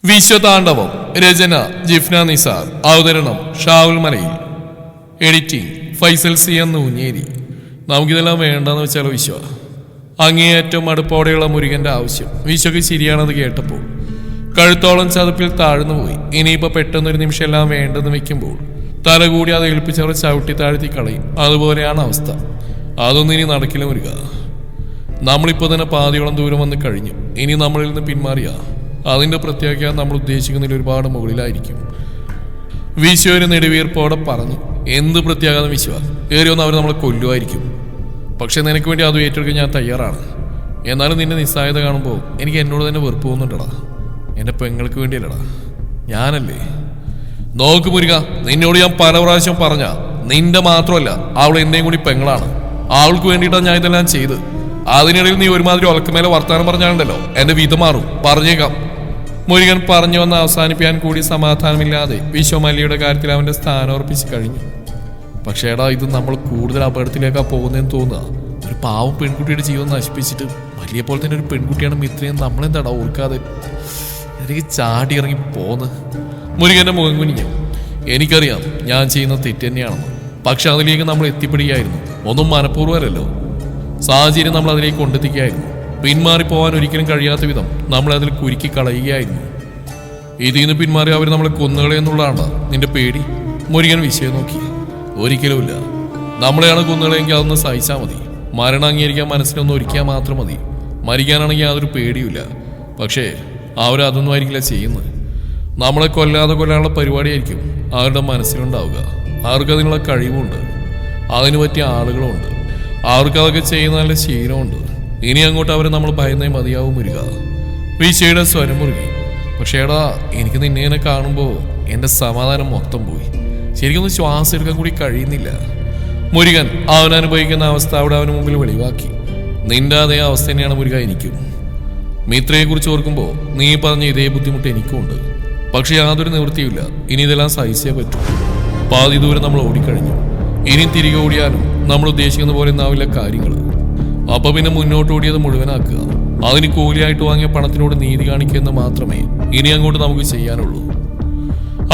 വിശ്വതാണ്ഡവം. രചന ജിഫ്ന നിസാർ. അവതരണം ഷാവുൽ മലയിൽ. Editing Faisal C എന്ന് ഊഞ്ഞേരി. നമുക്കിതെല്ലാം വേണ്ടെന്ന് വെച്ചാലോ വിശ്വ? അങ്ങേയറ്റം അടുപ്പോടെയുള്ള മുരുകന്റെ ആവശ്യം വിശ്വക്ക് ശരിയാണത് കേട്ടപ്പോൾ കഴുത്തോളം ചതുപ്പിൽ താഴ്ന്നുപോയി. ഇനിയിപ്പോ പെട്ടെന്നൊരു നിമിഷം എല്ലാം വേണ്ടെന്ന് വെക്കുമ്പോൾ തല കൂടി അത് ഏൽപ്പിച്ചവർ ചവിട്ടി താഴ്ത്തി കളയും. അതുപോലെയാണ് അവസ്ഥ. അതൊന്നും ഇനി നടക്കില്ല മുരുക. നമ്മളിപ്പോ തന്നെ പാതിയോളം ദൂരം വന്ന് കഴിഞ്ഞു. ഇനി നമ്മളിൽ നിന്ന് പിന്മാറിയ അതിന്റെ പ്രത്യേകത നമ്മൾ ഉദ്ദേശിക്കുന്നതിൽ ഒരുപാട് മുകളിലായിരിക്കും. വിശ്വ ഒരു നെടുവീർപ്പോടെ പറഞ്ഞു. എന്ത് പ്രത്യാഘാതം വിശ്വ? ഏറിയൊന്നും അവർ നമ്മളെ കൊല്ലുമായിരിക്കും. പക്ഷെ നിനക്ക് വേണ്ടി അത് ഏറ്റെടുക്കാൻ ഞാൻ തയ്യാറാണ്. എന്നാലും നിന്റെ നിസ്സായത കാണുമ്പോൾ എനിക്ക് എന്നോട് തന്നെ വെറുപ്പ് പോകുന്നുണ്ടടാ. എന്റെ പെങ്ങൾക്ക് വേണ്ടിയല്ലടാ, ഞാനല്ലേ. നോക്ക് മുരുക, നിന്നോട് ഞാൻ പല പ്രാവശ്യം പറഞ്ഞ നിന്റെ മാത്രമല്ല അവൾ എന്റെയും കൂടി പെങ്ങളാണ്. അവൾക്ക് വേണ്ടിയിട്ടാണ് ഞാൻ ഇതെല്ലാം ചെയ്ത്. അതിനിടയിൽ നീ ഒരുമാതിരി ഒലക്കമേലെ വർത്താനം പറഞ്ഞാലുണ്ടല്ലോ എന്റെ വിധം മാറും, പറഞ്ഞേക്കാം. മുരുകൻ പറഞ്ഞു വന്ന് അവസാനിപ്പിക്കാൻ കൂടി സമാധാനമില്ലാതെ വിശ്വമല്ലിയുടെ കാര്യത്തിൽ അവന്റെ സ്ഥാനം ഉറപ്പിച്ച് കഴിഞ്ഞു. പക്ഷേ എടാ, ഇത് നമ്മൾ കൂടുതൽ അപകടത്തിലേക്കാ പോകുന്നതെന്ന് തോന്നുക. ഒരു പാവം പെൺകുട്ടിയുടെ ജീവൻ നശിപ്പിച്ചിട്ട് വലിയ പോലെ തന്നെ ഒരു പെൺകുട്ടിയാണ് മിത്രയും നമ്മളെന്താടാ ഓർക്കാതെ എനിക്ക് ചാടി ഇറങ്ങി പോന്ന്. മുരുകന്റെ മുഖം കുനിഞ്ഞു. എനിക്കറിയാം ഞാൻ ചെയ്യുന്ന തെറ്റ് തന്നെയാണെന്ന്. പക്ഷെ അതിലേക്ക് നമ്മൾ എത്തിപ്പെടുകയായിരുന്നു. ഒന്നും മനഃപൂർവ്വമല്ലല്ലോ. സാഹചര്യം നമ്മൾ അതിലേക്ക് കൊണ്ടെത്തിക്കുകയായിരുന്നു. പിന്മാറിപ്പോവാൻ ഒരിക്കലും കഴിയാത്ത വിധം നമ്മളെ അതിൽ കുരുക്കി കളയുകയായിരുന്നു. ഇതിൽ നിന്ന് പിന്മാറി അവർ നമ്മളെ കൊന്നുകളയെന്നുള്ളതാണ് നിന്റെ പേടി? മുരുകൻ വിഷയം നോക്കി. ഒരിക്കലുമില്ല. നമ്മളെയാണ് കൊന്നുകളയെങ്കിൽ അതൊന്ന് സഹിച്ചാൽ മതി. മരണം അംഗീകരിക്കാൻ മനസ്സിലൊന്ന് ഒരുക്കാൻ മാത്രം മതി. മരിക്കാനാണെങ്കിൽ യാതൊരു പേടിയുമില്ല. പക്ഷേ അവരതൊന്നും ആയിരിക്കില്ല ചെയ്യുന്നത്. നമ്മളെ കൊല്ലാനുള്ള പരിപാടിയായിരിക്കും അവരുടെ മനസ്സിലുണ്ടാവുക. അവർക്കതിനുള്ള കഴിവുണ്ട്, അതിനു പറ്റിയ ആളുകളുമുണ്ട്, അവർക്കതൊക്കെ ചെയ്യുന്ന നല്ല ശീലമുണ്ട്. ഇനി അങ്ങോട്ട് അവർ നമ്മൾ ഭയന്നേ മതിയാവും മുരുക. വിശ്വയുടെ സ്വരം മുറുകി. പക്ഷേ എടാ, എനിക്ക് നിന്നെ കാണുമ്പോൾ എൻ്റെ സമാധാനം മൊത്തം പോയി. ശരിക്കൊന്ന് ശ്വാസം എടുക്കാൻ കൂടി കഴിയുന്നില്ല. മുരുകൻ അവൻ അനുഭവിക്കുന്ന അവസ്ഥ അവിടെ അവന് മുമ്പിൽ വെളിവാക്കി. നിന്റെ അതേ അവസ്ഥ തന്നെയാണ് മുരുക എനിക്കും. മിത്രയെ കുറിച്ച് ഓർക്കുമ്പോൾ നീ പറഞ്ഞ ഇതേ ബുദ്ധിമുട്ട് എനിക്കുമുണ്ട്. പക്ഷെ യാതൊരു നിവൃത്തിയില്ല. ഇനി ഇതെല്ലാം സഹിച്ചേ പറ്റൂ. പാതി ദൂരം നമ്മൾ ഓടിക്കഴിഞ്ഞു. ഇനി തിരികെ ഓടിയാലും നമ്മൾ ഉദ്ദേശിക്കുന്ന പോലെ ഒന്നാവില്ല കാര്യങ്ങൾ. അപ്പൊ പിന്നെ മുന്നോട്ട് ഓടിയത് മുഴുവനാക്കുക. അതിന് കൂലിയായിട്ട് വാങ്ങിയ പണത്തിനോട് നീതി കാണിക്കുക മാത്രമേ ഇനി അങ്ങോട്ട് നമുക്ക് ചെയ്യാനുള്ളൂ.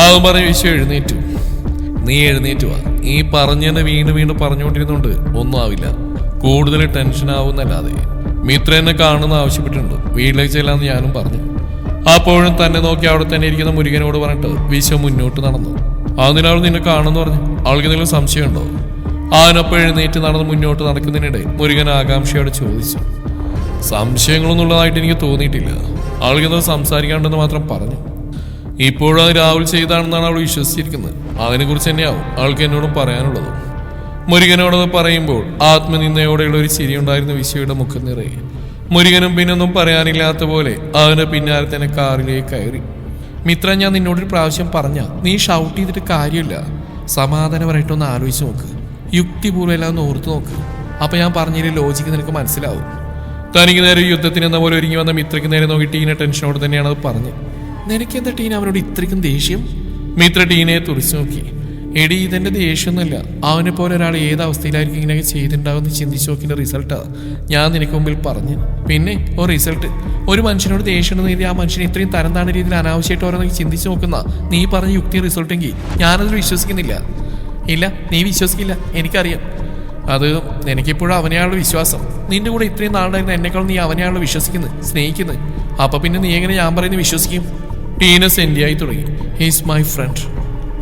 അതും പറഞ്ഞ് വിശ്വ എഴുന്നേറ്റു. നീ എഴുന്നേറ്റ് വാ. ഈ പറഞ്ഞെന്നെ വീണ്ടും വീണ്ടും പറഞ്ഞുകൊണ്ടിരുന്നോണ്ട് ഒന്നും ആവില്ല. കൂടുതൽ ടെൻഷൻ ആവുന്നല്ലാതെ. മിത്ര എന്നെ കാണുന്ന ആവശ്യപ്പെട്ടിട്ടുണ്ട്. വീട്ടിലേക്ക് ചെല്ലാന്ന് ഞാനും പറഞ്ഞു. അപ്പോഴും തന്നെ നോക്കി അവിടെ തന്നെ ഇരിക്കുന്ന മുരുകനോട് പറഞ്ഞിട്ട് വിശ്വ മുന്നോട്ട് നടന്നു. അതിനാൾ നിന്നെ കാണുമെന്ന് പറഞ്ഞു. ആൾക്ക് എന്തെങ്കിലും സംശയമുണ്ടോ? അവനൊപ്പം എഴുന്നേറ്റ് നടന്ന് മുന്നോട്ട് നടക്കുന്നതിനിടെ മുരുകൻ ആകാംക്ഷയോടെ ചോദിച്ചു. സംശയങ്ങളൊന്നും ഉള്ളതായിട്ട് എനിക്ക് തോന്നിയിട്ടില്ല. ആൾക്ക് എന്തോ സംസാരിക്കാണ്ടെന്ന് മാത്രം പറഞ്ഞു. ഇപ്പോഴും അത് രാഹുൽ ചെയ്താണെന്നാണ് അവൾ വിശ്വസിച്ചിരിക്കുന്നത്. അതിനെക്കുറിച്ച് തന്നെയാവും ആൾക്ക് എന്നോടും പറയാനുള്ളത്. മുരുകനോടത് പറയുമ്പോൾ ആത്മനിന്ദയോടെയുള്ള ഒരു ചിരി ഉണ്ടായിരുന്ന വിശ്വയുടെ മുഖം നിറയെ. മുരുകനും പിന്നൊന്നും പറയാനില്ലാത്ത പോലെ അവന്റെ പിന്നാലെ തന്നെ കാറിലേക്ക് കയറി. മിത്ര, ഞാൻ നിന്നോടൊരു പ്രാവശ്യം പറഞ്ഞ നീ ഷൗട്ട് ചെയ്തിട്ട് കാര്യമില്ല. സമാധാനപരമായിട്ടൊന്ന് ആലോചിച്ച് നോക്ക്. യുക്തിപൂർവ്വം എല്ലാം ഒന്ന് ഓർത്തു നോക്ക്. അപ്പൊ ഞാൻ പറഞ്ഞതിൽ ലോജിക്ക് നിനക്ക് മനസ്സിലാവും. തനിക്ക് നേരെ യുദ്ധത്തിന് എന്ന പോലെ ഒരുങ്ങി വന്ന മിത്രയ്ക്ക് നേരെ നോക്കി ടീന ടെൻഷനോട് തന്നെയാണ് അത് പറഞ്ഞത്. നിനക്കെന്താ ടീന അവനോട് ഇത്രയ്ക്കും ദേഷ്യം? മിത്ര ടീനയെ തുറച്ചു നോക്കി. എടി, ഇതെന്റെ ദേഷ്യമൊന്നുമല്ല. അവനെ പോലെ ഒരാൾ ഏത് അവസ്ഥയിലായിരിക്കും ഇങ്ങനെയൊക്കെ ചെയ്തിട്ടുണ്ടാവുമെന്ന് ചിന്തിച്ചു നോക്കിന്റെ റിസൾട്ടാ ഞാൻ നിനക്ക് മുമ്പിൽ പറഞ്ഞു. പിന്നെ റിസൾട്ട് ഒരു മനുഷ്യനോട് ദേഷ്യം എഴുതി ആ മനുഷ്യനെ ഇത്രയും തരം താണ രീതിയിൽ അനാവശ്യമായിട്ട് ഓരോന്നൊക്കെ ചിന്തിച്ചു നോക്കുന്ന നീ പറഞ്ഞ യുക്തി റിസൾട്ടെങ്കിൽ ഞാനത് വിശ്വസിക്കുന്നില്ല. ഇല്ല, നീ വിശ്വസിക്കില്ല, എനിക്കറിയാം. അത് എനിക്കിപ്പോഴും അവനെയാളുടെ വിശ്വാസം. നിന്റെ കൂടെ ഇത്രയും നാളുണ്ടായിരുന്ന എന്നെക്കാൾ നീ അവനെയാളുടെ വിശ്വസിക്കുന്നത്, സ്നേഹിക്കുന്നത്. അപ്പൊ പിന്നെ നീ എങ്ങനെ ഞാൻ പറയുന്നത് വിശ്വസിക്കും? ടീന സെന്റിയായി തുടങ്ങി. He's my friend.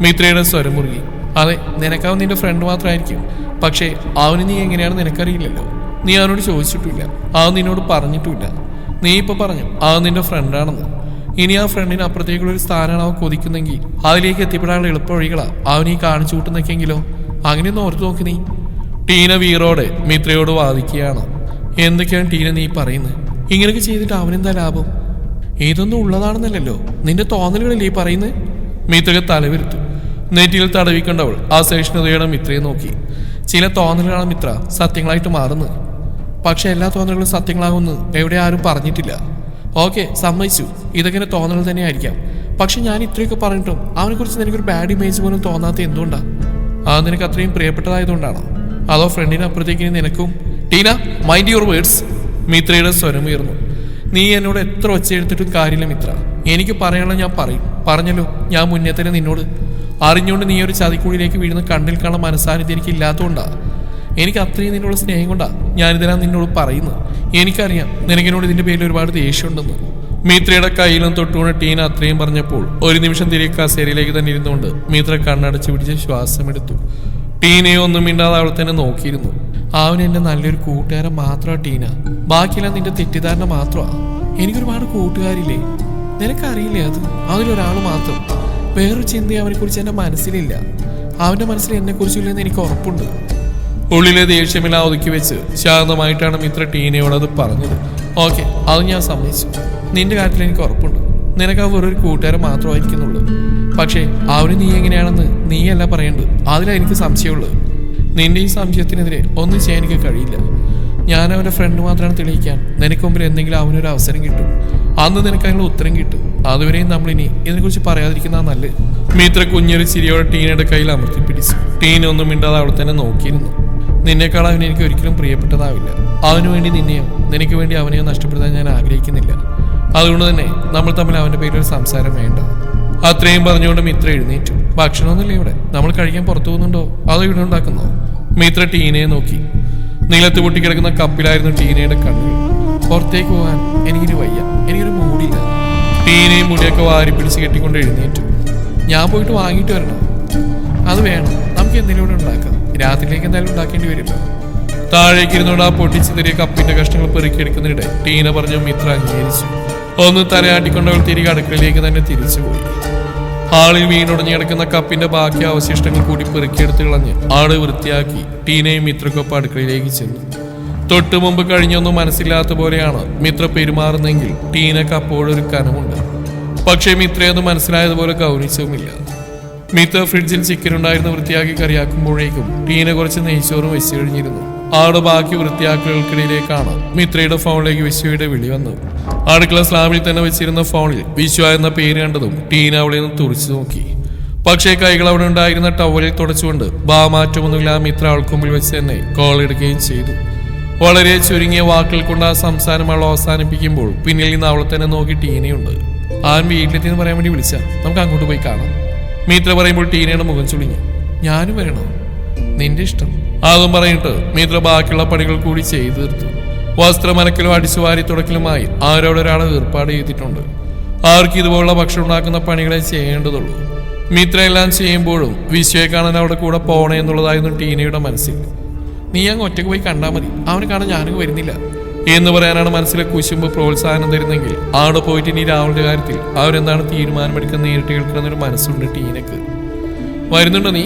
മിത്രയുടെ സ്വരം മുറുകി. അതെ, നിനക്കാവും നിന്റെ ഫ്രണ്ട് മാത്രമായിരിക്കും. പക്ഷേ അവന് നീ എങ്ങനെയാണെന്ന് നിനക്കറിയില്ലല്ലോ. നീ അവനോട് ചോദിച്ചിട്ടില്ല, അവൻ നിന്നോട് പറഞ്ഞിട്ടുമില്ല. നീ ഇപ്പൊ പറഞ്ഞു അവൻ നിന്റെ ഫ്രണ്ടാണെന്ന്. ഇനി ആ ഫ്രണ്ടിന് അപ്പുറത്തേക്കുള്ള ഒരു സ്ഥാനമാണ് അവൻ കൊതിക്കുന്നെങ്കിൽ അതിലേക്ക് എത്തിപ്പെടാനുള്ള എളുപ്പ വഴികളാ അവൻ ഈ കാണിച്ചു കൂട്ടുന്നൊക്കെയെങ്കിലോ? അങ്ങനെയൊന്നും ഓർത്തു നോക്കി നീ. ടീന വീറോടെ മിത്രയോട് വാദിക്കുകയാണ്. എന്തൊക്കെയാണ് ടീന നീ പറയുന്നത്? ഇങ്ങനെയൊക്കെ ചെയ്തിട്ട് അവനെന്താ ലാഭം? ഇതൊന്നും ഉള്ളതാണെന്നല്ലോ നിന്റെ തോന്നലുകളല്ലേ ഈ പറയുന്നത്? മിത്രയെ തലവിരുത്തു. നെറ്റിയിൽ തടവിക്കൊണ്ടവൾ ആ സഹിഷ്ണുതയുടെ മിത്രയെ നോക്കി. ചില തോന്നലുകളാണ് മിത്ര സത്യങ്ങളായിട്ട് മാറുന്നത്. പക്ഷെ എല്ലാ തോന്നലുകളും സത്യങ്ങളാകുമെന്ന് എവിടെ ആരും പറഞ്ഞിട്ടില്ല. ഓക്കെ, സമ്മതിച്ചു, ഇതൊക്കെ തോന്നൽ തന്നെയായിരിക്കാം. പക്ഷെ ഞാൻ ഇത്രയൊക്കെ പറഞ്ഞിട്ടും അവനെക്കുറിച്ച് നിനക്കൊരു ബാഡ് ഇമേജ് പോലും തോന്നാത്ത എന്തുകൊണ്ടാ? അത് നിനക്ക് അത്രയും പ്രിയപ്പെട്ടതായതുകൊണ്ടാണോ? അതോ ഫ്രണ്ടിന് അപ്പുറത്തേക്ക് നിനക്കും? Tina, mind your words. മിത്രയുടെ സ്വരം ഉയർന്നു. നീ എന്നോട് എത്ര ഒച്ചയെടുത്തിട്ടും കാര്യമില്ല മിത്ര. എനിക്ക് പറയാനുള്ള ഞാൻ പറയും. പറഞ്ഞല്ലോ, ഞാൻ മുന്നേ തന്നെ നിന്നോട്. അറിഞ്ഞുകൊണ്ട് നീ ഒരു ചതിക്കുഴിയിലേക്ക് വീഴുന്ന കണ്ടിൽ കാണാൻ മനസ്സാന്നിധ്യം എനിക്ക് ഇല്ലാത്തതുകൊണ്ടാ. എനിക്ക് അത്രയും നിന്നോട് സ്നേഹം കൊണ്ടാ ഞാനിതെല്ലാം നിന്നോട് പറയുന്നത്. എനിക്കറിയാം നിനക്കിനോട് ഇതിന്റെ പേരിൽ ഒരുപാട് ദേഷ്യമുണ്ടെന്ന്. മിത്രയുടെ കയ്യിലും തൊട്ടുകൊണ്ട് ടീന അത്രയും പറഞ്ഞപ്പോൾ ഒരു നിമിഷം തിരികെ കസേരയിലേക്ക് തന്നെ ഇരുന്നുകൊണ്ട് മിത്ര കണ്ണടച്ച് പിടിച്ച് ശ്വാസമെടുത്തു. ടീനയെ ഒന്നും മിണ്ടാതെ അവൾ തന്നെ നോക്കിയിരുന്നു. അവൻ എന്റെ നല്ലൊരു കൂട്ടുകാരൻ മാത്രമാണ് ടീന. ബാക്കിയെല്ലാം നിന്റെ തെറ്റിദ്ധാരണ മാത്രമാ. എനിക്കൊരുപാട് കൂട്ടുകാരില്ലേ, നിനക്കറിയില്ലേ? അതിലൊരാൾ മാത്രം. വേറൊരു ചിന്ത അവനെ കുറിച്ച് എന്റെ മനസ്സിലില്ല. അവന്റെ മനസ്സിൽ എന്നെ കുറിച്ചില്ലെന്ന് എനിക്ക് ഉറപ്പുണ്ട്. ഉള്ളിലെ ദേഷ്യമെല്ലാം ഒതുക്കി വെച്ച് ശാന്തമായിട്ടാണ് മിത്ര ടീനയോട് അത് പറഞ്ഞത്. ഓക്കെ, അത് ഞാൻ സമ്മതിച്ചു. നിന്റെ കാര്യത്തിൽ എനിക്ക് ഉറപ്പുണ്ട്. നിനക്ക് ആ വെറൊരു കൂട്ടുകാരൻ മാത്രമായിരിക്കുന്നുള്ളൂ. പക്ഷേ അവന് നീ എങ്ങനെയാണെന്ന് നീയല്ല പറയേണ്ടത്. അതിലാണ് എനിക്ക് സംശയമുള്ളത്. നിന്റെ ഈ സംശയത്തിനെതിരെ ഒന്നും ചെയ്യാൻ എനിക്ക് കഴിയില്ല. ഞാൻ അവന്റെ ഫ്രണ്ട് മാത്രമാണ് തെളിയിക്കാൻ നിനക്ക് മുമ്പിൽ എന്തെങ്കിലും അവനൊരു അവസരം കിട്ടും. അന്ന് നിനക്ക് അതിനുള്ള ഉത്തരം കിട്ടും. അതുവരെയും നമ്മളിനി ഇതിനെക്കുറിച്ച് പറയാതിരിക്കുന്ന നല്ലത്. മിത്ര കുഞ്ഞൊരു ചിരിയോടെ ടീനയുടെ കയ്യിൽ അമർത്തി പിടിച്ചു. ടീന ഒന്നും മിണ്ടാതെ അവൾ തന്നെ നോക്കിയിരുന്നു. നിന്നേക്കാൾ അവൻ എനിക്ക് ഒരിക്കലും പ്രിയപ്പെട്ടതാവില്ല. അവന് വേണ്ടി നിന്നെയോ നിനക്ക് വേണ്ടി അവനെയോ നഷ്ടപ്പെടുത്താൻ ഞാൻ ആഗ്രഹിക്കുന്നില്ല. അതുകൊണ്ട് തന്നെ നമ്മൾ തമ്മിൽ അവന്റെ പേരിൽ ഒരു സംസാരം വേണ്ട. അത്രയും പറഞ്ഞുകൊണ്ട് മിത്ര എഴുന്നേറ്റു. ഭക്ഷണമൊന്നുമില്ല ഇവിടെ. നമ്മൾ കഴിക്കാൻ പുറത്തു പോകുന്നുണ്ടോ അതോ ഇവിടെ ഉണ്ടാക്കുന്നോ? മിത്ര ടീനയെ നോക്കി. നിലത്ത് പൊട്ടിക്കിടക്കുന്ന കപ്പിലായിരുന്നു ടീനയുടെ കണ്ണുകൾ. പുറത്തേക്ക് പോകാൻ എനിക്കൊരു വയ്യ, എനിക്കൊരു മൂടില്ല. ടീനയും മുടിയൊക്കെ വാരി പിടിച്ച് കെട്ടിക്കൊണ്ട് എഴുന്നേറ്റു. ഞാൻ പോയിട്ട് വാങ്ങിയിട്ട് വരണം. അത് വേണം, നമുക്ക് എന്തെങ്കിലും ഇവിടെ ഉണ്ടാക്കാം. രാത്രിയിലേക്ക് എന്തായാലും ഉണ്ടാക്കേണ്ടി വരുമല്ലോ. താഴേക്ക് ഇരുന്നോണ്ട് ആ പൊട്ടിച്ച് തെറിയ കപ്പിന്റെ കഷ്ണങ്ങൾ പെറുക്കിയെടുക്കുന്നതിനിടെ ടീന പറഞ്ഞു. മിത്ര അംഗീകരിച്ചു. ഒന്ന് തലയാട്ടിക്കൊണ്ടവൾ തിരികെ അടുക്കളയിലേക്ക് തന്നെ തിരിച്ചുപോയി. ഹാളിൽ വീണുടഞ്ഞു കിടക്കുന്ന കപ്പിന്റെ ബാക്കി അവശിഷ്ടങ്ങൾ കൂടി പെറുക്കിയെടുത്ത് കളഞ്ഞ് ആട് വൃത്തിയാക്കി ടീനയും മിത്രക്കൊപ്പം അടുക്കളയിലേക്ക് ചെന്നു. തൊട്ടു മുമ്പ് കഴിഞ്ഞൊന്നും മനസ്സില്ലാത്ത പോലെയാണ് മിത്ര പെരുമാറുന്നെങ്കിൽ ടീനക്ക് അപ്പോഴൊരു കനമുണ്ട്. പക്ഷേ മിത്രയൊന്നും മനസ്സിലായതുപോലെ ഗൗനിച്ചതുമില്ല. മിത്ര ഫ്രിഡ്ജിൽ ചിക്കൻ ഉണ്ടായിരുന്ന വൃത്തിയാക്കി കറിയാക്കുമ്പോഴേക്കും ടീന കുറച്ച് നെയ്ച്ചോറും വെച്ച് കഴിഞ്ഞിരുന്നു. ആട് ബാക്കി വൃത്തിയാക്കലുകൾക്കിടയിലേക്കാണ് മിത്രയുടെ ഫോണിലേക്ക് വിശ്വയുടെ വിളി വന്നത്. അടുക്കള സ്ലാബിൽ തന്നെ വെച്ചിരുന്ന ഫോണിൽ വിശ്വ എന്ന പേര് കണ്ടതും ടീന അവളെ നിന്ന് തുറച്ചു നോക്കി. പക്ഷേ കൈകൾ അവിടെ ഉണ്ടായിരുന്ന ടവലിൽ തുടച്ചുകൊണ്ട് ഭാവമാറ്റമൊന്നുമില്ല മിത്ര അവൾക്ക് മുമ്പിൽ വെച്ച് തന്നെ കോൾ എടുക്കുകയും ചെയ്തു. വളരെ ചുരുങ്ങിയ വാക്കുകൾ കൊണ്ട് ആ സംസാരം അവൾ അവസാനിപ്പിക്കുമ്പോൾ പിന്നിൽ നിന്ന് അവളെ തന്നെ നോക്കി ടീനയുണ്ട്. അവൻ വീട്ടിലെത്തിയെന്ന് പറയാൻ വേണ്ടി വിളിച്ച നമുക്ക് അങ്ങോട്ട് പോയി കാണാം. മിത്ര പറയുമ്പോൾ ടീനയുടെ മുഖം ചുളിഞ്ഞു. ഞാനും വരണോ? നിന്റെ ഇഷ്ടം. അതും പറഞ്ഞിട്ട് മിത്ര ബാക്കിയുള്ള പണികൾ കൂടി ചെയ്തു തീർത്തു. വസ്ത്രമലക്കലും അടിച്ചുവാരി തുടക്കലുമായി ആരോടൊരാളെ ഏർപ്പാട് ചെയ്തിട്ടുണ്ട്. ആർക്ക് ഇതുപോലുള്ള ഭക്ഷണം ഉണ്ടാക്കുന്ന പണികളെ ചെയ്യേണ്ടതുള്ളൂ. മിത്ര എല്ലാം ചെയ്യുമ്പോഴും വിശ്വയെ കാണാൻ അവിടെ കൂടെ പോണേ എന്നുള്ളതായിരുന്നു ടീനയുടെ മനസ്സിൽ. നീ അങ്ങ് ഒറ്റയ്ക്ക് പോയി കണ്ടാൽ മതി, അവനെ കാണാൻ ഞാനും വരുന്നില്ല എന്ന് പറയാനാണ് മനസ്സിലെ കുശുമ്പ് പ്രോത്സാഹനം തരുന്നെങ്കിൽ അവിടെ പോയിട്ട് ഇനി രാഹുലിന്റെ കാര്യത്തിൽ അവരെന്താണ് തീരുമാനമെടുക്കുന്ന നേരിട്ട് കേൾക്കുന്നൊരു മനസ്സുണ്ട് ടീനക്ക്. വരുന്നുണ്ടോ നീ?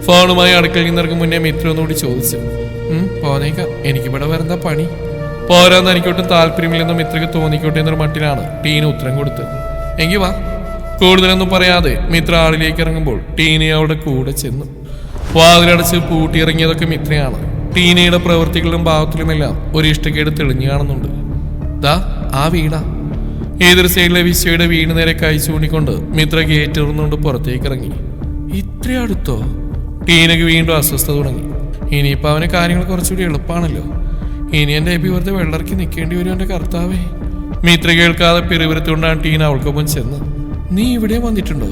ഫോണുമായി അടുക്കളയിൽ നിന്നിറങ്ങും മുന്നേ മിത്ര ഒന്നുകൂടി ചോദിച്ചു. പോന്നേക്കാം, എനിക്കിവിടെ വരുന്ന പണി. പോരാന്ന് എനിക്കൊട്ടും താല്പര്യമില്ലെന്ന് മിത്രക്ക് തോന്നിക്കോട്ടെ എന്നൊരു മട്ടിലാണ് ടീന ഉത്തരം കൊടുത്തത്. എങ്കിൽ വാ. കൂടുതലൊന്നും പറയാതെ മിത്ര ആളിലേക്ക് ഇറങ്ങുമ്പോൾ ടീന അവളുടെ കൂടെ ചെന്നു. വാതിലടച്ച് പൂട്ടിയിറങ്ങിയതൊക്കെ മിത്രയാണ്. ടീനയുടെ പ്രവൃത്തികളിലും ഭാവത്തിലുമെല്ലാം ഒരു ഇഷ്ടക്കേട് തെളിഞ്ഞു കാണുന്നുണ്ട്. ദാ ആ വീടാ. ഏതൊരു സൈഡിലെ വിശ്വയുടെ വീട് നേരെ കൈ ചൂണ്ടിക്കൊണ്ട് മിത്ര ഗേറ്റ് ഇറന്നുകൊണ്ട് പുറത്തേക്ക് ഇറങ്ങി. ഇത്ര അടുത്തോ? ടീനക്ക് വീണ്ടും അസ്വസ്ഥത തുടങ്ങി. ഇനിയിപ്പോൾ അവന് കാര്യങ്ങൾ കുറച്ചുകൂടി എളുപ്പമാണല്ലോ. ഇനി എൻ്റെ എബി വെറുതെ വെള്ളറക്കി നിൽക്കേണ്ടി വരും എൻ്റെ കർത്താവേ. മിത്ര കേൾക്കാതെ പിറുവിരുത്തുകൊണ്ടാണ് ടീന അവൾക്കൊപ്പം ചെന്ന്. നീ ഇവിടെ വന്നിട്ടുണ്ടോ?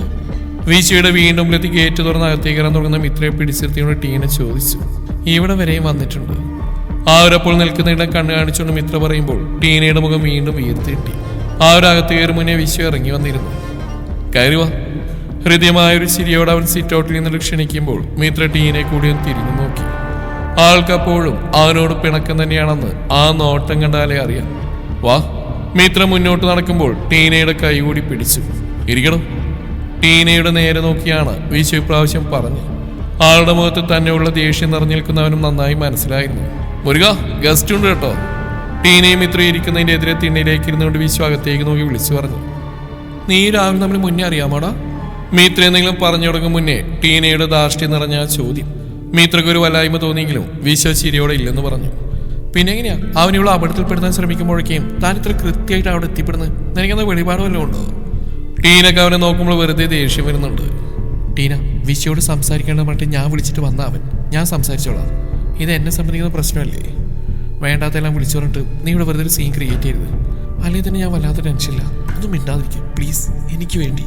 വിശ്വയുടെ വീണ്ടും ഗേറ്റ് തുറന്ന് അകത്തേക്ക് ഇറങ്ങാൻ തുടങ്ങുന്ന മിത്രയെ പിടിച്ചിരുത്തിയോട് ടീന ചോദിച്ചു. ഇവിടെ വരെയും വന്നിട്ടുണ്ട്. അവരപ്പോൾ നിൽക്കുന്ന ഇടം കണ്ണു കാണിച്ചുകൊണ്ട് മിത്ര പറയുമ്പോൾ ടീനയുടെ മുഖം വീണ്ടും ഉയർത്തിയിട്ടി. അവരകത്ത് കയറി മുന്നേ വിശ്വ ഇറങ്ങി വന്നിരുന്നു. കയറുവാ. ഹൃദ്യമായൊരു ചിരിയോടെ അവൻ സിറ്റൗട്ടിൽ നിന്നൊരു ക്ഷണിക്കുമ്പോൾ മിത്ര ടീനെ കൂടി ഒന്ന് തിരിഞ്ഞു നോക്കി. ആൾക്കപ്പോഴും അവനോട് പിണക്കം തന്നെയാണെന്ന് ആ നോട്ടം കണ്ടാലേ അറിയാം. വാ. മിത്ര മുന്നോട്ട് നടക്കുമ്പോൾ ടീനയുടെ കൈ കൂടി പിടിച്ചു. ഇരിക്കണം. ടീനയുടെ നേരെ നോക്കിയാണ് വിശ്വ ഇപ്രാവശ്യം പറഞ്ഞു. ആളുടെ മുഖത്ത് തന്നെയുള്ള ദേഷ്യം നിറഞ്ഞു നിൽക്കുന്നവനും നന്നായി മനസ്സിലായിരുന്നു. മുരുക, ഗസ്റ്റ് ഉണ്ട് കേട്ടോ. ടീനയും മിത്ര ഇരിക്കുന്നതിന്റെ എതിരെ തിണ്ണയിലേക്ക് ഇരുന്നുകൊണ്ട് വിശ്വ അകത്തേക്ക് നോക്കി വിളിച്ചു പറഞ്ഞു. നീ രാവിലെ നമ്മൾ മുന്നേ അറിയാമോടാ? മിത്ര എന്തെങ്കിലും പറഞ്ഞു തുടങ്ങും മുന്നേ ടീനയുടെ ധാർഷ്ട്യം നിറഞ്ഞ ചോദ്യം മിത്രക്ക് ഒരു വല്ലായ്മ തോന്നിയെങ്കിലും വിശ്വ ചിരിയോടെ ഇല്ലെന്ന് പറഞ്ഞു. പിന്നെ എങ്ങനെയാ അവനുള്ള അപകടത്തിൽപ്പെടുത്താൻ ശ്രമിക്കുമ്പോഴേക്കും താൻ ഇത്ര കൃത്യമായിട്ട് അവിടെ എത്തിപ്പെടുന്നത്? നിനക്കെന്താ വെളിപാട് വല്ലതും ഉണ്ടോ? ടീനക്ക് അവനെ നോക്കുമ്പോൾ വെറുതെ ദേഷ്യം വരുന്നുണ്ട്. ടീന, വിശ്വയോട് സംസാരിക്കേണ്ട പറഞ്ഞിട്ട് ഞാൻ വിളിച്ചിട്ട് വന്ന അവൻ. ഞാൻ സംസാരിച്ചോളാം. ഇത് എന്നെ സംബന്ധിക്കുന്ന പ്രശ്നമല്ലേ? വേണ്ടാത്തെല്ലാം വിളിച്ചു പറഞ്ഞിട്ട് നീ ഇവിടെ വെറുതെ ഒരു സീൻ ക്രിയേറ്റ് ചെയ്യരുത്. അല്ലേ തന്നെ ഞാൻ വല്ലാത്ത ടെൻഷനില്ല. ഒന്നും മിണ്ടാതിരിക്കും പ്ലീസ്, എനിക്ക് വേണ്ടി.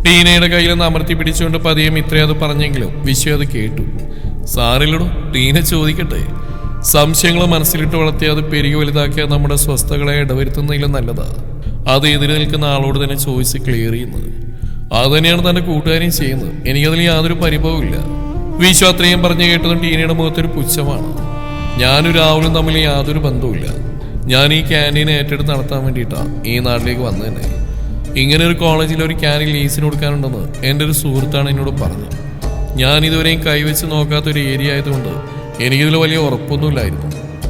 ടീനയുടെ കയ്യിൽ നിന്ന് അമർത്തി പിടിച്ചുകൊണ്ട് പതിയെ മിത്ര അത് പറഞ്ഞെങ്കിലും വിശ്വ അത് കേട്ടു. സാറില്ലടോ, ടീന ചോദിക്കട്ടെ. സംശയങ്ങൾ മനസ്സിലിട്ട് വളർത്തി അത് പെരുകി വലുതാക്കിയാൽ നമ്മുടെ സ്വസ്ഥകളെ ഇടവരുത്തുന്നതിലും നല്ലതാ. അത് എതിരെ നിൽക്കുന്ന ആളോട് തന്നെ ചോദിച്ച് ക്ലിയർ ചെയ്യുന്നത്. അത് തന്നെയാണ് തന്റെ കൂട്ടുകാരെയും ചെയ്യുന്നത്. എനിക്കതിൽ യാതൊരു പരിഭവവും ഇല്ല. വിശ്വ അത്രയും പറഞ്ഞു കേട്ടതും ടീനയുടെ മുഖത്തൊരു പുച്ഛമാണ്. ഞാനും രാഹുലും തമ്മിൽ യാതൊരു ബന്ധവുമില്ല. ഞാൻ ഈ ക്യാൻറ്റീൻ ഏറ്റെടുത്ത് നടത്താൻ വേണ്ടിയിട്ടാണ് ഈ നാട്ടിലേക്ക് വന്നത് തന്നെ. ഇങ്ങനെ ഒരു കോളേജിൽ ഒരു ക്യാൻറ്റീൻ ലീസിന് കൊടുക്കാനുണ്ടെന്ന് എൻ്റെ ഒരു സുഹൃത്താണ് എന്നോട് പറഞ്ഞത്. ഞാൻ ഇതുവരെയും കൈവച്ച് നോക്കാത്തൊരു ഏരിയ ആയതുകൊണ്ട് എനിക്കിതിൽ വലിയ ഉറപ്പൊന്നുമില്ലായിരുന്നു.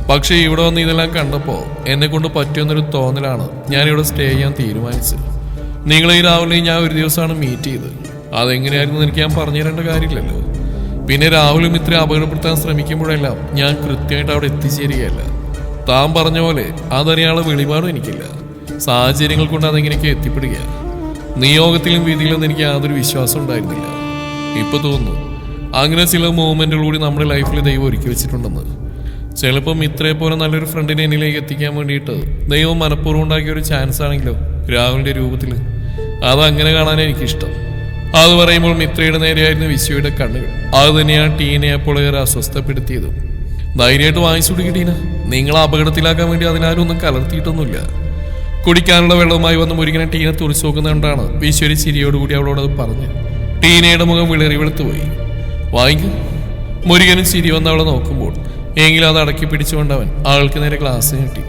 പക്ഷേ ഇവിടെ വന്ന് ഇതെല്ലാം കണ്ടപ്പോൾ എന്നെ കൊണ്ട് പറ്റുമെന്നൊരു തോന്നലാണ് ഞാനിവിടെ സ്റ്റേ ചെയ്യാൻ തീരുമാനിച്ചത്. നിങ്ങളെ ഈ രാഹുലിനെ ഞാൻ ഒരു ദിവസമാണ് മീറ്റ് ചെയ്തത്. അതെങ്ങനെയായിരുന്നു എനിക്ക് ഞാൻ പറഞ്ഞു തരേണ്ട കാര്യമില്ലല്ലോ. പിന്നെ രാഹുലും ഇത്ര അപകടപ്പെടുത്താൻ ശ്രമിക്കുമ്പോഴെല്ലാം ഞാൻ കൃത്യമായിട്ട് അവിടെ എത്തിച്ചേരുകയല്ല. താൻ പറഞ്ഞ പോലെ അതറിയാനുള്ള വെളിപാടും എനിക്കില്ല. സാഹചര്യങ്ങൾ കൊണ്ട് അതെങ്ങനെയൊക്കെ എത്തിപ്പെടുക. നിയോഗത്തിലും വിധിയിലും എനിക്ക് യാതൊരു വിശ്വാസം ഉണ്ടായിരുന്നില്ല. ഇപ്പൊ തോന്നുന്നു അങ്ങനെ ചില മൂവ്മെന്റുകൾ കൂടി നമ്മുടെ ലൈഫിൽ ദൈവം ഒരുക്കി വെച്ചിട്ടുണ്ടെന്ന്. ചിലപ്പം ഇത്രയെ പോലെ നല്ലൊരു ഫ്രണ്ടിനെ എന്നിലേക്ക് എത്തിക്കാൻ വേണ്ടിയിട്ട് ദൈവം മനഃപൂർവ്വം ഉണ്ടാക്കിയ ഒരു ചാൻസ് ആണെങ്കിലോ രാഹുലിന്റെ രൂപത്തിൽ. അതങ്ങനെ കാണാൻ എനിക്കിഷ്ടം. അത് പറയുമ്പോൾ മിത്രയുടെ നേരെയായിരുന്നു വിശ്വയുടെ കണ്ണുകൾ. അത് തന്നെയാണ് ടീനെ അപ്പോൾ ഏറെ അസ്വസ്ഥപ്പെടുത്തിയതും. ധൈര്യമായിട്ട് വാങ്ങിച്ചു കൊടുക്കുക ടീന. നിങ്ങളെ അപകടത്തിലാക്കാൻ വേണ്ടി അതിനാരും ഒന്നും കലർത്തിയിട്ടൊന്നുമില്ല. കുടിക്കാനുള്ള വെള്ളവുമായി വന്ന് മുരുകനെ ടീനെ തുറച്ചു നോക്കുന്നതുകൊണ്ടാണ് വിശ്വരി ചിരിയോടുകൂടി അവളോട് അത് പറഞ്ഞു. ടീനയുടെ മുഖം വിളറി വെളുത്തുപോയി. വാങ്ങിക്കും. മുരുകനും ചിരി വന്ന് അവളെ നോക്കുമ്പോൾ എങ്കിലും അത് അടക്കി പിടിച്ചുകൊണ്ടവൻ ആൾക്ക് നേരെ ഗ്ലാസ് കിട്ടി.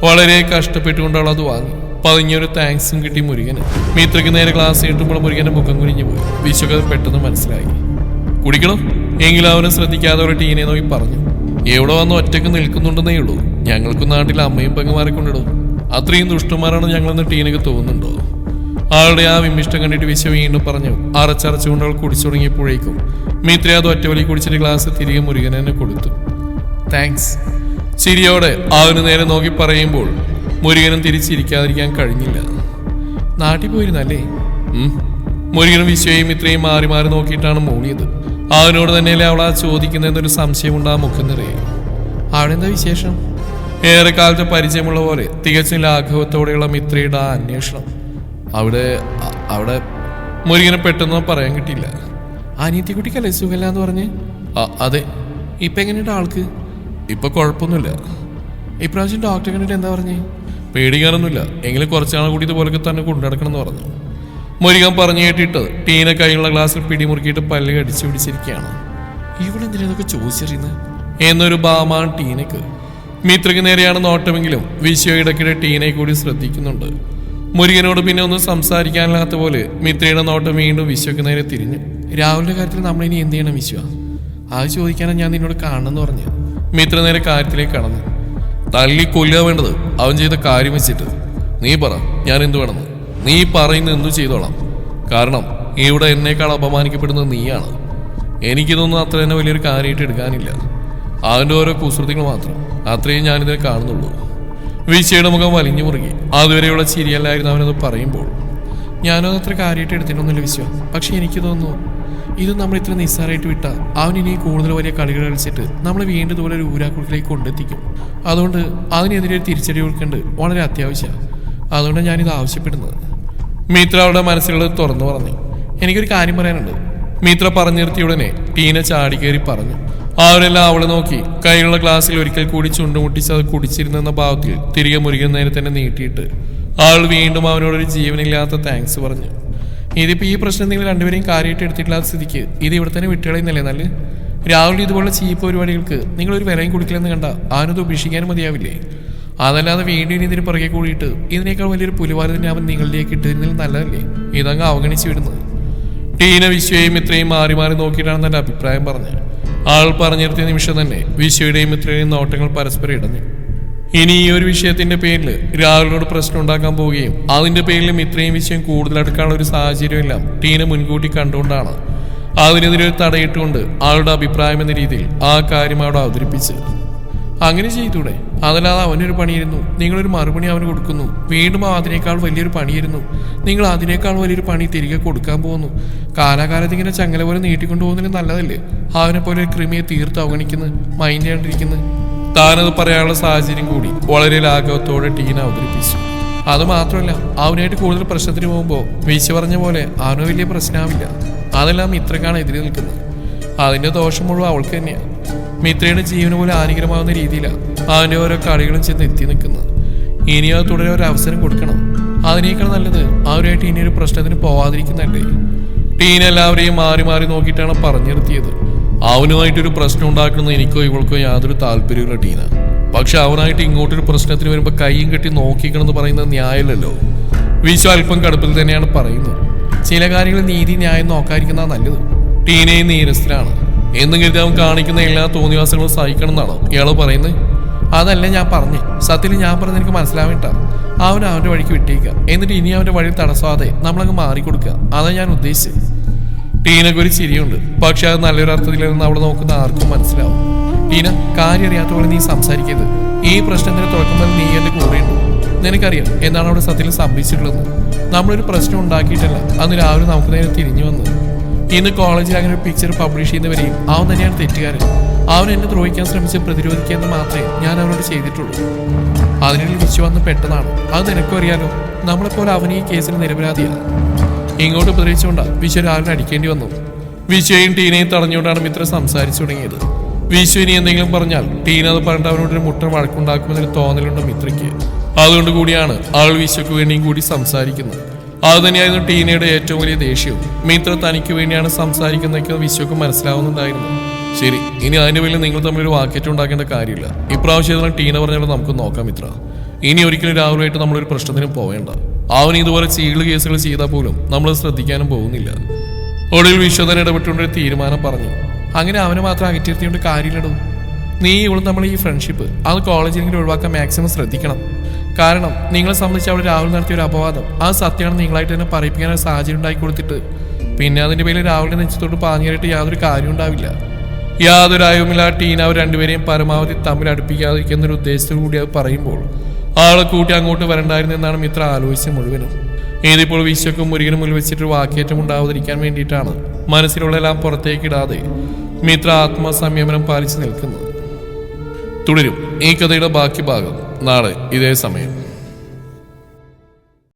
വളരെ കഷ്ടപ്പെട്ടുകൊണ്ട് അവൾ അത് വാങ്ങി. പതിഞ്ഞൊരു താങ്ക്സും കിട്ടി മുരുകന്. മിത്രയ്ക്ക് നേരെ ഗ്ലാസ് കിട്ടുമ്പോൾ മുരുകന്റെ മുഖം കുനിഞ്ഞു പോയി. വിശ്വക്ക് അത് പെട്ടെന്ന് മനസ്സിലായി. കുടിക്കണം. എങ്കിലും അവനെ ശ്രദ്ധിക്കാതെ ഒരു ടീനെ നോക്കി പറഞ്ഞു. എവിടെ വന്ന് ഒറ്റക്ക് നിൽക്കുന്നുണ്ടെന്നേ ഉള്ളൂ. ഞങ്ങൾക്ക് നാട്ടിൽ അമ്മയും പെങ്ങന്മാരെ കൊണ്ടിടും. അത്രയും ദുഷ്ടന്മാരാണ് ഞങ്ങളെന്ന് ടീനക്ക് തോന്നുന്നുണ്ടോ? ആളുടെ ആ വിമിഷ്ടം കണ്ടിട്ട് വിശ്വ വീണ്ടും പറഞ്ഞു. അറച്ചറച്ചുകൊണ്ട് അവൾ കുടിച്ചു തുടങ്ങിയപ്പോഴേക്കും മിത്ര അത് ഒറ്റവലി കുടിച്ചിട്ട് ഗ്ലാസ് തിരികെ മുരുകൻ തന്നെ കൊടുത്തു. താങ്ക്സ്. ചിരിയോടെ അവന് നേരെ നോക്കി പറയുമ്പോൾ മുരുകനും തിരിച്ചിരിക്കാതിരിക്കാൻ കഴിഞ്ഞില്ല. നാട്ടിൽ പോയിരുന്നല്ലേ? മുരുകനും വിശ്വയും ഇത്രയും മാറി മാറി നോക്കിയിട്ടാണ് മൂളിയത്. അവനോട് തന്നെയല്ലേ അവൾ ആ ചോദിക്കുന്നതെന്നൊരു സംശയമുണ്ട് ആ മുഖം നിറയെ. അവിടെ എന്താ വിശേഷം? ഏറെക്കാലത്തെ പരിചയമുള്ള പോലെ തികച്ചും ലാഘവത്തോടെയുള്ള മിത്രയുടെ ആ അന്വേഷണം. അവിടെ മുരുകനെ പെട്ടെന്ന് പറയാൻ കിട്ടിയില്ല. അനിയത്തിക്കുട്ടിക്കല്ലേ സുഖമില്ല എന്ന് പറഞ്ഞ്? അതെ. ഇപ്പം എങ്ങനെയുണ്ട് ആൾക്ക്? ഇപ്പം കുഴപ്പമൊന്നുമില്ല. ഇപ്രാവശ്യം ഡോക്ടറെ കണ്ടിട്ട് എന്താ പറഞ്ഞേ? പേടിക്കാനൊന്നുമില്ല, എങ്കിലും കുറച്ചാൾ കൂടി ഇതുപോലൊക്കെ തന്നെ കൊണ്ടുനടക്കണം എന്ന് പറഞ്ഞു. മുരുകൻ പറഞ്ഞു കേട്ടിട്ട് ടീന കൈയുള്ള ഗ്ലാസ്സിൽ പിടിമുറുക്കിയിട്ട് പല്ല് കടിച്ചു പിടിച്ചിരിക്കുകയാണ്. ഇവിടെ എന്തിനൊക്കെ ചോദിച്ചറിയുന്നത് എന്നൊരു ഭാവമാണ് ടീനക്ക്. മിത്രയ്ക്ക് നേരെയാണ് നോട്ടമെങ്കിലും വിശ്വ ഇടയ്ക്കിടെ ടീനയെ കൂടി ശ്രദ്ധിക്കുന്നുണ്ട്. മുരുകനോട് പിന്നെ ഒന്നും സംസാരിക്കാനില്ലാത്ത പോലെ മിത്രയുടെ നോട്ടം വീണ്ടും വിശ്വക്ക് നേരെ തിരിഞ്ഞു. രാഹുലിന്റെ കാര്യത്തിൽ നമ്മളിനി എന്ത് ചെയ്യണം വിശ്വ? അത് ചോദിക്കാനാണ് ഞാൻ നിന്നോട് കാണണമെന്ന് പറഞ്ഞു. മിത്ര നേരെ കാര്യത്തിലേക്ക് കടന്നു. തല്ലി കൊല്ലുക വേണ്ടത് അവൻ ചെയ്ത കാര്യം വെച്ചിട്ട്. നീ പറ ഞാൻ എന്തു വേണമെന്ന്. നീ പറയുന്നത് എന്തു ചെയ്തോളാം. കാരണം ഇവിടെ എന്നേക്കാൾ അപമാനിക്കപ്പെടുന്നത് നീയാണ്. എനിക്കിതൊന്നും അത്ര തന്നെ വലിയൊരു കാര്യമായിട്ട് എടുക്കാനില്ല. അവൻ്റെ ഓരോ കുസൃതികൾ മാത്രം, അത്രയും ഞാനിതിനെ കാണുന്നുള്ളൂ. വിശ്വയുടെ മുഖം വലിഞ്ഞു മുറുകി. അതുവരെയുള്ള ചിരിയല്ലായിരുന്നു അവനത് പറയുമ്പോൾ. ഞാനത് അത്ര കാര്യമായിട്ട് എടുത്തിട്ടൊന്നുമില്ല വിശ്വ. പക്ഷെ എനിക്ക് തോന്നുന്നു ഇത് നമ്മൾ ഇത്ര നിസ്സാരമായിട്ട് വിട്ടാൽ അവൻ ഇനി കൂടുതൽ വലിയ കളികൾ കളിച്ചിട്ട് നമ്മളെ വീണ്ടും ഇതുപോലെ ഒരു ഊരാക്കുള്ളിലേക്ക് കൊണ്ടെത്തിക്കും. അതുകൊണ്ട് അതിനെതിരെ തിരിച്ചടി കൊടുക്കേണ്ടത് വളരെ അത്യാവശ്യമാണ്. അതുകൊണ്ടാണ് ഞാനിത് ആവശ്യപ്പെടുന്നത്. മിത്ര അവളുടെ മനസ്സിലുള്ളത് തുറന്നു പറഞ്ഞു. എനിക്കൊരു കാര്യം പറയാനുണ്ട്. മിത്ര പറഞ്ഞു നിർത്തിയ ഉടനെ ടീന ചാടി കയറി പറഞ്ഞു. അവരെല്ലാം അവളെ നോക്കി കയ്യിലുള്ള ഗ്ലാസ്സിൽ ഒരിക്കൽ കൂടി ചുണ്ടുമുട്ടിച്ച് അത് കുടിച്ചിരുന്നെന്ന ഭാവത്തിൽ തിരികെ മുരുകൻ നേരെ തന്നെ നീട്ടിയിട്ട് അവൾ വീണ്ടും അവനോടൊരു ജീവനില്ലാത്ത താങ്ക്സ് പറഞ്ഞു. ഇതിപ്പോൾ ഈ പ്രശ്നം നിങ്ങൾ രണ്ടുപേരെയും കാര്യമായിട്ട് എടുത്തിട്ടില്ലാത്ത സ്ഥിതിക്ക് ഇത് ഇവിടെ തന്നെ വിട്ടുകളയുന്നല്ലേ നല്ല? രാഹുൽ ഇതുപോലുള്ള ചീപ്പ് പരിപാടികൾക്ക് നിങ്ങളൊരു വിലയും കൊടുക്കില്ലെന്ന് കണ്ട അവനത് ഉപേക്ഷിക്കാനും മതിയാവില്ലേ? അതല്ലാതെ വീണ്ടും ഇതിന് പുറകെ കൂടിയിട്ട് ഇതിനേക്കാൾ വലിയൊരു പുലിവാരത്തിനെ അവൻ നിങ്ങളിലേക്ക് ഇട്ടിരുന്നതിൽ നല്ലതല്ലേ ഇതങ്ങ് അവഗണിച്ചു വിടുന്നത്? ടീന വിശ്വയും ഇത്രയും മാറി മാറി നോക്കിയിട്ടാണ് തന്റെ അഭിപ്രായം പറഞ്ഞത്. ആൾ പറഞ്ഞിരുത്തിയ നിമിഷം തന്നെ വിശ്വയുടെയും ഇത്രയും നോട്ടങ്ങൾ പരസ്പരം ഇടഞ്ഞു. ഇനി ഈ ഒരു വിഷയത്തിന്റെ പേരിൽ രാഹുലിനോട് പ്രശ്നം ഉണ്ടാക്കാൻ പോവുകയും അതിന്റെ പേരിലും ഇത്രയും വിഷയം കൂടുതൽ അടുക്കാനുള്ള ഒരു സാഹചര്യമെല്ലാം ടീന മുൻകൂട്ടി കണ്ടുകൊണ്ടാണ് അതിനെതിരെ ഒരു തടയിട്ടുകൊണ്ട് ആളുടെ അഭിപ്രായം എന്ന രീതിയിൽ ആ കാര്യം അവിടെ അവതരിപ്പിച്ച്. അങ്ങനെ ചെയ്തൂടെ? അതല്ലാതെ അവനൊരു പണിയിരുന്നു, നിങ്ങളൊരു മറുപണി അവന് കൊടുക്കുന്നു, വീണ്ടും അതിനേക്കാൾ വലിയൊരു പണിയിരുന്നു, നിങ്ങൾ അതിനേക്കാൾ വലിയൊരു പണി തിരികെ കൊടുക്കാൻ പോകുന്നു. കാലാകാലത്ത് ഇങ്ങനെ ചങ്ങല പോലെ നീട്ടിക്കൊണ്ടു പോകുന്നതിന് നല്ലതല്ലേ അവനെ പോലെ ഒരു കൃമിയെ തീർത്ത് അവഗണിക്കുന്നത്, മൈൻഡ് ചെയ്യാണ്ടിരിക്കുന്നത്? താനത് പറയാനുള്ള സാഹചര്യം കൂടി വളരെ ലാഘവത്തോടെ ടീന അവതരിപ്പിച്ചു. അത് മാത്രമല്ല, അവനായിട്ട് കൂടുതൽ പ്രശ്നത്തിന് പോകുമ്പോൾ വീശ പറഞ്ഞ പോലെ അവന് വലിയ പ്രശ്നമാവില്ല. അതെല്ലാം മിത്രക്കാണ് എതിരെ നിൽക്കുന്നത്. അതിന്റെ ദോഷം മുഴുവൻ അവൾക്ക് തന്നെയാണ്. മിത്രയുടെ ജീവന് പോലും ഹാനികരമാവുന്ന രീതിയിലാണ് അവന്റെ ഓരോ കളികളും ചെന്ന് എത്തി നിൽക്കുന്നത്. ഇനിയും അത് തുടരെ ഒരു അവസരം കൊടുക്കണം. അതിനേക്കാൾ നല്ലത് അവരുമായിട്ട് ഇനിയൊരു പ്രശ്നത്തിന് പോവാതിരിക്കുന്നല്ലേ. ടീന എല്ലാവരെയും മാറി മാറി നോക്കിയിട്ടാണ് പറഞ്ഞു നിർത്തിയത്. അവനുമായിട്ടൊരു പ്രശ്നം ഉണ്ടാക്കുന്നത് എനിക്കോ ഇവൾക്കോ യാതൊരു താല്പര്യമില്ല ടീന. പക്ഷെ അവനായിട്ട് ഇങ്ങോട്ടൊരു പ്രശ്നത്തിന് വരുമ്പോൾ കൈയും കെട്ടി നോക്കിക്കണമെന്ന് പറയുന്നത് ന്യായമല്ലല്ലോ. വിശ്വ അല്പം കടുപ്പിൽ തന്നെയാണ് പറയുന്നത്. ചില കാര്യങ്ങൾ നീതി ന്യായം നോക്കാതിരിക്കുന്നതാണ് നല്ലത്. ടീനയും നീരസ്ഥനാണ് എന്നും കരുതി അവൻ കാണിക്കുന്ന എല്ലാ തോന്നിവാസങ്ങളും സഹിക്കണം എന്നാണോ ഇയാള് പറയുന്നത്? അതല്ല ഞാൻ പറഞ്ഞേ. സത്യത്തിൽ ഞാൻ പറഞ്ഞത് എനിക്ക് മനസ്സിലാവേണ്ട. അവൻ അവന്റെ വഴിക്ക് വിട്ടേക്കുക, എന്നിട്ട് ഇനി അവന്റെ വഴി തടസ്സമാതെ നമ്മളങ്ങ് മാറിക്കൊടുക്കുക. അതാണ് ഞാൻ ഉദ്ദേശിച്ചത്. ടീനക്ക് ഒരു ചിരിയുണ്ട്. പക്ഷെ അത് നല്ലൊരു അർത്ഥത്തിലെന്ന് അവളെ നോക്കുന്ന ആർക്കും മനസ്സിലാവും. ടീന, കാര്യം അറിയാത്ത പോലെ നീ സംസാരിക്കരുത്. ഈ പ്രശ്നത്തിന് തുടക്കം നീ എന്റെ കൂടെയുണ്ട്. നിനക്കറിയാം എന്താണ് അവിടെ സത്യത്തിൽ സംഭവിച്ചിട്ടുള്ളത്. നമ്മളൊരു പ്രശ്നം ഉണ്ടാക്കിയിട്ടല്ല അന്ന് രാവിലെ നമുക്ക് നേരെ തിരിഞ്ഞു വന്നത്. ഇന്ന് കോളേജിൽ അങ്ങനെ ഒരു പിക്ചർ പബ്ലിഷ് ചെയ്യുന്നവരെയും അവൻ തന്നെയാണ് തെറ്റുകാരൻ. അവൻ എന്നെ ദ്രോഹിക്കാൻ ശ്രമിച്ച് പ്രതിരോധിക്കുക മാത്രമേ ഞാൻ അവനോട് ചെയ്തിട്ടുള്ളൂ. അതിനിടയിൽ വിശ്വ വന്ന് പെട്ടതാണ്. അത് നിനക്കും അറിയാലോ. നമ്മളെപ്പോലെ അവൻ ഈ കേസിൽ നിരപരാധിയാണ്. ഇങ്ങോട്ട് ഉപദ്രവിച്ചുകൊണ്ടാണ് വിശ്വ രാവിലെ അടിക്കേണ്ടി വന്നു. വിശ്വയും ടീനയും തടഞ്ഞുകൊണ്ടാണ് മിത്ര സംസാരിച്ചു തുടങ്ങിയത്. വിശ്വ ഇനി എന്തെങ്കിലും പറഞ്ഞാൽ ടീന അത് പറഞ്ഞിട്ട് അവനോടൊരു മുട്ടൻ വഴക്കുണ്ടാക്കുമെന്നൊരു തോന്നലുണ്ട് മിത്രയ്ക്ക്. അതുകൊണ്ട് കൂടിയാണ് അവൾ വിശ്വയ്ക്ക് വേണ്ടിയും കൂടി സംസാരിക്കുന്നത്. അത് തന്നെയായിരുന്നു ടീനയുടെ ഏറ്റവും വലിയ ദേഷ്യവും. മിത്ര തനിക്ക് വേണ്ടിയാണ് സംസാരിക്കുന്നതൊക്കെ വിശ്വക്ക് മനസ്സിലാവുന്നുണ്ടായിരുന്നു. ശരി, ഇനി അതിന്റെ പേരിൽ നിങ്ങൾ തമ്മിലൊരു വാക്കേറ്റം ഉണ്ടാക്കേണ്ട കാര്യമില്ല. ഇപ്രാവശ്യം ടീന പറഞ്ഞാൽ നമുക്ക് നോക്കാം മിത്ര. ഇനി ഒരിക്കലും രാഹുലായിട്ട് നമ്മളൊരു പ്രശ്നത്തിനും പോവേണ്ട. അവൻ ഇതുപോലെ ചീള് കേസുകൾ ചെയ്താൽ പോലും നമ്മൾ ശ്രദ്ധിക്കാനും പോകുന്നില്ല. ഒടുവിൽ വിശ്വതൻ ഇടപെട്ടുകൊണ്ടൊരു തീരുമാനം പറഞ്ഞു. അങ്ങനെ അവനെ മാത്രം അകറ്റിയിരുത്തിയോണ്ട് കാര്യമില്ലടോ. നീ ഇവളും നമ്മൾ ഈ ഫ്രണ്ട്ഷിപ്പ് അത് കോളേജിലെങ്കിലും ഒഴിവാക്കാൻ മാക്സിമം ശ്രദ്ധിക്കണം. കാരണം നിങ്ങളെ സംബന്ധിച്ച് അവിടെ രാഹുൽ നടത്തിയ ഒരു അപവാദം അത് സത്യമാണ് നിങ്ങളായിട്ട് തന്നെ പറയിപ്പിക്കാൻ ഒരു സാഹചര്യം ഉണ്ടാക്കി കൊടുത്തിട്ട് പിന്നെ അതിന്റെ പേരിൽ രാഹുലിന്റെ നെഞ്ചത്തോട്ട് പാഞ്ഞേറിയിട്ട് യാതൊരു കാര്യം ഉണ്ടാവില്ല. യാതൊരു ആയവുമില്ല. ടീന അവർ രണ്ടുപേരെയും പരമാവധി തമ്മിൽ അടുപ്പിക്കാതിരിക്കുന്ന ഒരു ഉദ്ദേശത്തോടു കൂടി അത് പറയുമ്പോൾ ആളെ കൂട്ടി അങ്ങോട്ട് വരണ്ടായിരുന്നു എന്നാണ് മിത്ര ആലോചിച്ചത് മുഴുവനും. ഇതിപ്പോൾ വിശ്വക്കും മുരുകനും മുന്നിൽ വെച്ചിട്ട് വാക്കേറ്റം ഉണ്ടാവാതിരിക്കാൻ വേണ്ടിയിട്ടാണ് മനസ്സിലുള്ളതെല്ലാം പുറത്തേക്കിടാതെ മിത്ര ആത്മസംയമനം പാലിച്ചു നിൽക്കുന്നത്. തുടരും ഈ കഥയുടെ ബാക്കി ഭാഗം നാളെ ഇതേ സമയം.